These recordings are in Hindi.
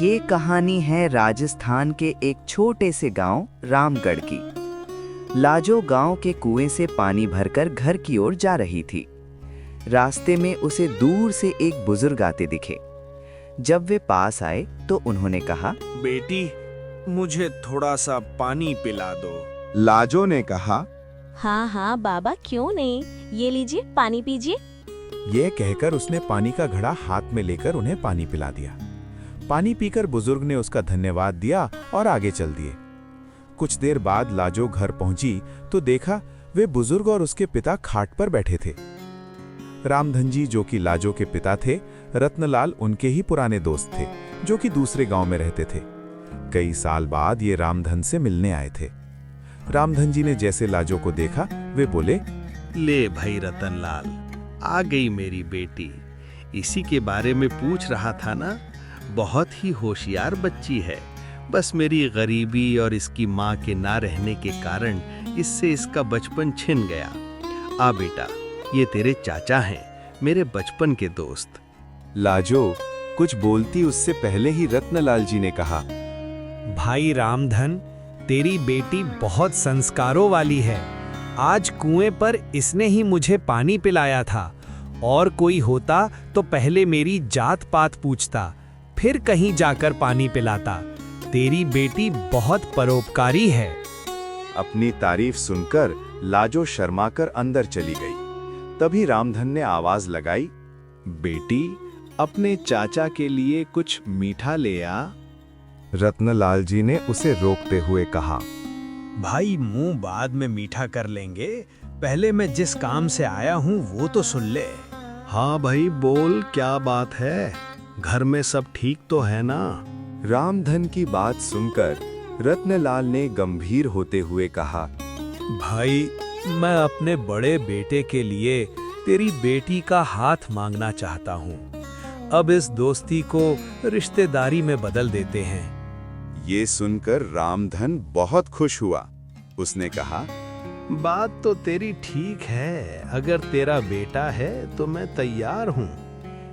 ये कहानी है राजस्थान के एक छोटे से गांव रामगढ़ की। लाजो गांव के कुएं से पानी भरकर घर की ओर जा रही थी। रास्ते में उसे दूर से एक बुजुर्ग आते दिखे। जब वे पास आए तो उन्होंने कहा, बेटी, मुझे थोड़ा सा पानी पिला दो। लाजो ने कहा, हाँ हाँ बाबा, क्यों नहीं, ये लीजिए पानी पीजिए। ये कहकर उसने पानी का घड़ा हाथ में लेकर उन्हें पानी पिला दिया। पानी पीकर बुजुर्ग ने उसका धन्यवाद दिया और आगे चल दिए। कुछ देर बाद लाजो घर पहुंची तो देखा वे बुजुर्ग और उसके पिता खाट पर बैठे थे। रामधन जी, जो कि लाजो के पिता थे, रत्नलाल उनके ही पुराने दोस्त थे, जो कि दूसरे गांव में रहते थे। कई साल बाद ये रामधन से मिलने आए थे। रामधन जी ने जैसे लाजो को देखा, वे बोले, ले भाई रतनलाल, आ गई मेरी बेटी। इसी के बारे में पूछ रहा था ना। बहुत ही होशियार बच्ची है। बस मेरी गरीबी और इसकी माँ के ना रहने के कारण इससे इसका बचपन छिन गया। आ बेटा, ये तेरे चाचा हैं, मेरे बचपन के दोस्त। लाजो कुछ बोलती उससे पहले ही रत्नलाल जी ने कहा, भाई रामधन, तेरी बेटी बहुत संस्कारों वाली है। आज कुएं पर इसने ही मुझे पानी पिलाया था। और कोई होता तो पहले मेरी जात पात पूछता, फिर कहीं जाकर पानी पिलाता। तेरी बेटी बहुत परोपकारी है। अपनी तारीफ सुनकर लाजो शर्माकर अंदर चली गई। तभी रामधन ने आवाज लगाई, बेटी, अपने चाचा के लिए कुछ मीठा ले आ। रत्नलाल जी ने उसे रोकते हुए कहा, भाई, मुंह बाद में मीठा कर लेंगे, पहले मैं जिस काम से आया हूँ वो तो सुन ले। हाँ भाई, बोल, क्या बात है? घर में सब ठीक तो है ना? रामधन की बात सुनकर रत्नलाल ने गंभीर होते हुए कहा, भाई, मैं अपने बड़े बेटे के लिए तेरी बेटी का हाथ मांगना चाहता हूँ। अब इस दोस्ती को रिश्तेदारी में बदल देते हैं। ये सुनकर रामधन बहुत खुश हुआ। उसने कहा, बात तो तेरी ठीक है। अगर तेरा बेटा है तो मैं तैयार हूँ।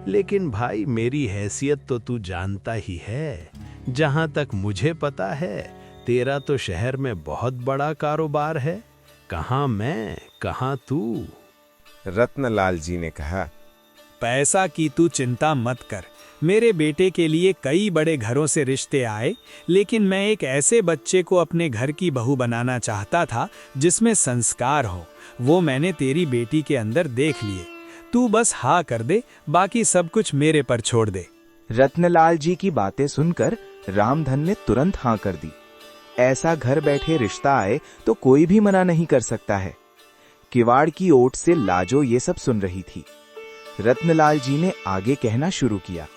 लेकिन भाई, मेरी हैसियत तो तू जानता ही है। जहाँ तक मुझे पता है, तेरा तो शहर में बहुत बड़ा कारोबार है। कहाँ मैं, कहाँ तू। रत्नलाल जी ने कहा, पैसा की तू चिंता मत कर। मेरे बेटे के लिए कई बड़े घरों से रिश्ते आए, लेकिन मैं एक ऐसे बच्चे को अपने घर की बहू बनाना चाहता था जिसमें संस्कार हो। वो मैंने तेरी बेटी के अंदर देख लिए। तू बस हाँ कर दे, बाकी सब कुछ मेरे पर छोड़ दे। रत्नलाल जी की बातें सुनकर रामधन ने तुरंत हाँ कर दी। ऐसा घर बैठे रिश्ता आए तो कोई भी मना नहीं कर सकता है। किवाड़ की ओट से लाजो ये सब सुन रही थी। रत्नलाल जी ने आगे कहना शुरू किया,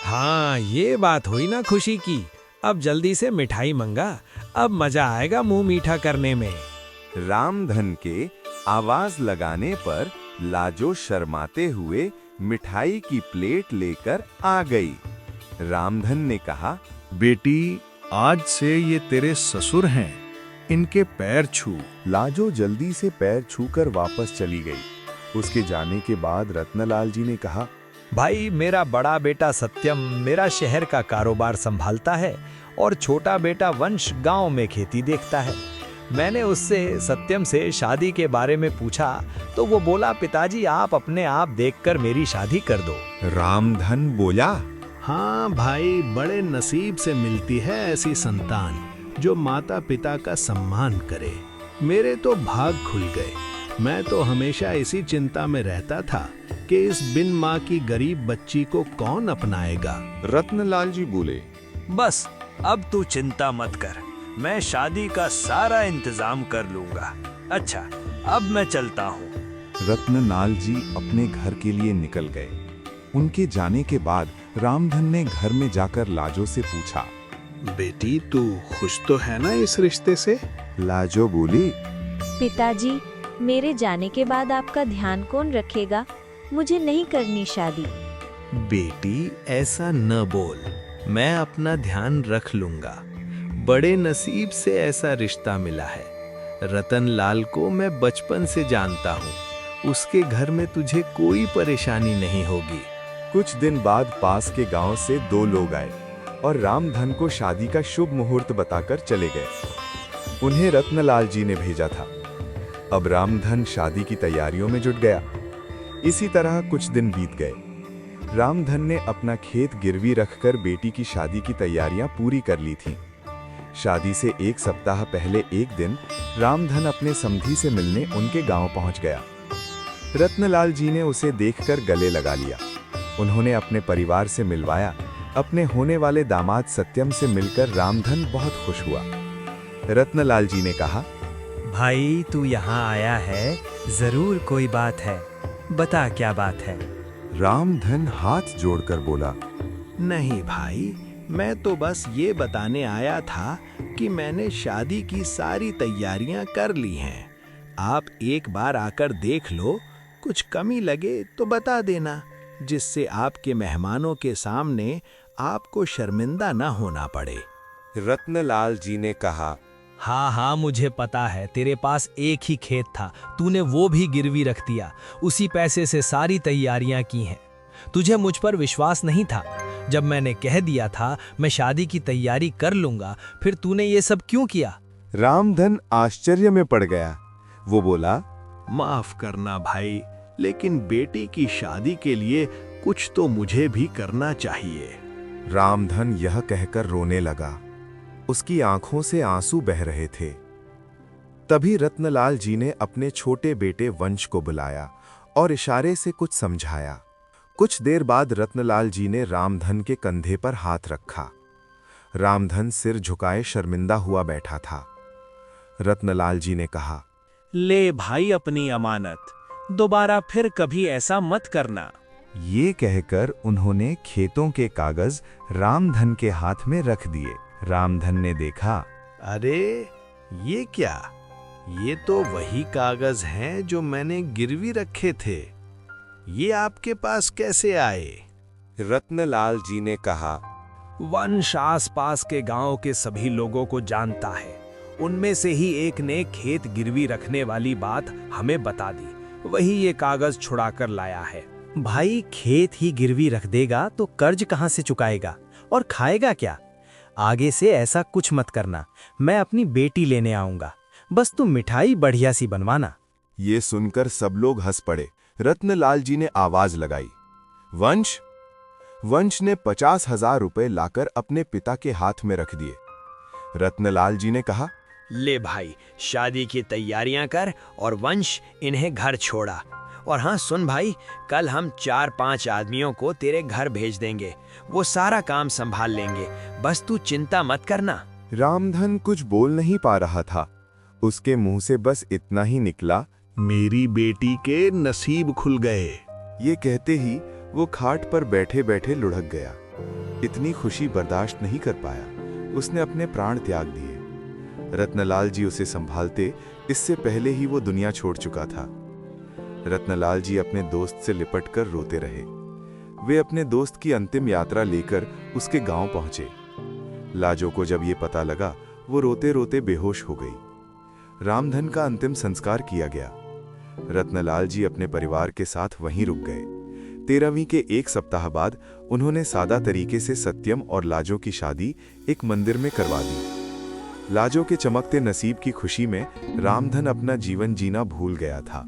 हाँ, ये बात हुई ना खुशी की। अब जल्दी से मिठाई मंगा, अब मजा आएगा मुंह मीठा करने में। रामधन के आवाज लगाने पर लाजो शर्माते हुए मिठाई की प्लेट लेकर आ गई। रामधन ने कहा, बेटी, आज से ये तेरे ससुर हैं, इनके पैर छू। लाजो जल्दी से पैर छूकर वापस चली गई। उसके जाने के बाद रत्नलाल जी ने कहा, भाई, मेरा बड़ा बेटा सत्यम मेरा शहर का कारोबार संभालता है और छोटा बेटा वंश गांव में खेती देखता है। मैंने उससे सत्यम से शादी के बारे में पूछा तो वो बोला, पिताजी, आप अपने आप देखकर मेरी शादी कर दो। रामधन बोला, हाँ भाई, बड़े नसीब से मिलती है ऐसी संतान जो माता पिता का सम्मान करे। मेरे तो भाग खुल गए। मैं तो हमेशा इसी चिंता में रहता था कि इस बिन माँ की गरीब बच्ची को कौन अपनाएगा। रत्नलाल जी बोले, बस अब तू चिंता मत कर, मैं शादी का सारा इंतजाम कर लूंगा। अच्छा, अब मैं चलता हूँ। रत्नलाल जी अपने घर के लिए निकल गए। उनके जाने के बाद रामधन ने घर में जाकर लाजो से पूछा, बेटी, तू खुश तो है ना इस रिश्ते से? लाजो बोली, पिताजी, मेरे जाने के बाद आपका ध्यान कौन रखेगा? मुझे नहीं करनी शादी। बेटी, ऐसा न बोल, मैं अपना ध्यान रख लूंगा। बड़े नसीब से ऐसा रिश्ता मिला है। रतनलाल को मैं बचपन से जानता हूँ। उसके घर में तुझे कोई परेशानी नहीं होगी। कुछ दिन बाद पास के गांव से दो लोग आए। और रामधन को शादी का शुभ मुहूर्त बताकर चले गए। उन्हें रत्नलाल जी ने भेजा था। अब रामधन शादी की तैयारियों में जुट गया। इसी तरह कुछ दिन बीत गए। रामधन ने अपना खेत गिरवी रखकर बेटी की शादी की तैयारियां पूरी कर ली थीं। शादी से 1 सप्ताह पहले एक दिन रामधन अपने समधी से मिलने उनके गांव पहुंच गया। रत्नलाल जी ने उसे देखकर गले लगा लिया। उन्होंने अपने परिवार से मिलवाया। अपने होने वाले दामाद सत्यम से मिलकर रामधन बहुत खुश हुआ। रत्नलाल जी ने कहा, भाई तू यहाँ आया है, जरूर कोई बात है, बता क्या बात है। रामधन हाथ जोड़कर बोला, नहीं भाई, मैं तो बस ये बताने आया था कि मैंने शादी की सारी तैयारियां कर ली हैं। आप एक बार आकर देख लो, कुछ कमी लगे तो बता देना, जिससे आपके मेहमानों के सामने आपको शर्मिंदा न होना पड़े। रत्नलाल जी ने कहा, हाँ हाँ मुझे पता है, तेरे पास एक ही खेत था, तूने वो भी गिरवी रख दिया, उसी पैसे से सारी तैयारियां की हैं। तुझे मुझ पर विश्वास नहीं था। जब मैंने कह दिया था मैं शादी की तैयारी कर लूंगा, फिर तूने ये सब क्यों किया? रामधन आश्चर्य में पड़ गया। वो बोला, माफ करना भाई, लेकिन बेटी की शादी के लिए कुछ तो मुझे भी करना चाहिए। रामधन यह कहकर रोने लगा। उसकी आंखों से आंसू बह रहे थे। तभी रत्नलाल जी ने अपने छोटे बेटे वंश को बुलाया और इशारे से कुछ समझाया। कुछ देर बाद रत्नलाल जी ने रामधन के कंधे पर हाथ रखा। रामधन सिर झुकाए शर्मिंदा हुआ बैठा था। रत्नलाल जी ने कहा, ले भाई अपनी अमानत, दोबारा फिर कभी ऐसा मत करना। ये कहकर उन्होंने खेतों के कागज रामधन के हाथ में रख दिए। रामधन ने देखा, अरे ये क्या? ये तो वही कागज हैं जो मैंने गिरवी रखे थे। ये आपके पास कैसे आए? रत्नलाल जी ने कहा, वंश आसपास के गांव के सभी लोगों को जानता है। उनमें से ही एक ने खेत गिरवी रखने वाली बात हमें बता दी, वही ये कागज छुड़ाकर लाया है। भाई खेत ही गिरवी रख देगा तो कर्ज कहां से चुकाएगा और खाएगा क्या? आगे से ऐसा कुछ मत करना। मैं अपनी बेटी लेने आऊंगा, बस तुम मिठाई बढ़िया सी बनवाना। ये सुनकर सब लोग हंस पड़े। रत्नलाल जी ने आवाज लगाई, वंश। वंश ने 50,000 रुपए लाकर अपने पिता के हाथ में रख दिए। रत्नलाल जी ने कहा, ले भाई, शादी की तैयारियां कर और वंश इन्हें घर छोड़ा। और हाँ सुन भाई, कल हम 4-5 आदमियों को तेरे घर भेज देंगे, वो सारा काम संभाल लेंगे, बस तू चिंता मत करना। रामधन कुछ बोल नहीं पा रहा था। उसके मुंह से बस इतना ही निकला, मेरी बेटी के नसीब खुल गए। ये कहते ही वो खाट पर बैठे बैठे लुढ़क गया। इतनी खुशी बर्दाश्त नहीं कर पाया। उसने अपने प्राण त्याग दिए। रत्नलाल जी उसे संभालते, इससे पहले ही वो दुनिया छोड़ चुका था। रत्नलाल जी अपने दोस्त से लिपटकर रोते रहे। वे अपने दोस्त की अंतिम यात्रा लेकर उसके गांव पहुंचे। लाजो को जब ये पता लगा, वो रोते रोते बेहोश हो गई। रामधन का अंतिम संस्कार किया गया। रत्नलाल जी अपने परिवार के साथ वहीं रुक गए। 13वीं के 1 सप्ताह बाद उन्होंने सादा तरीके से सत्यम और लाजो की शादी एक मंदिर में करवा दी। लाजो के चमकते नसीब की खुशी में रामधन अपना जीवन जीना भूल गया था।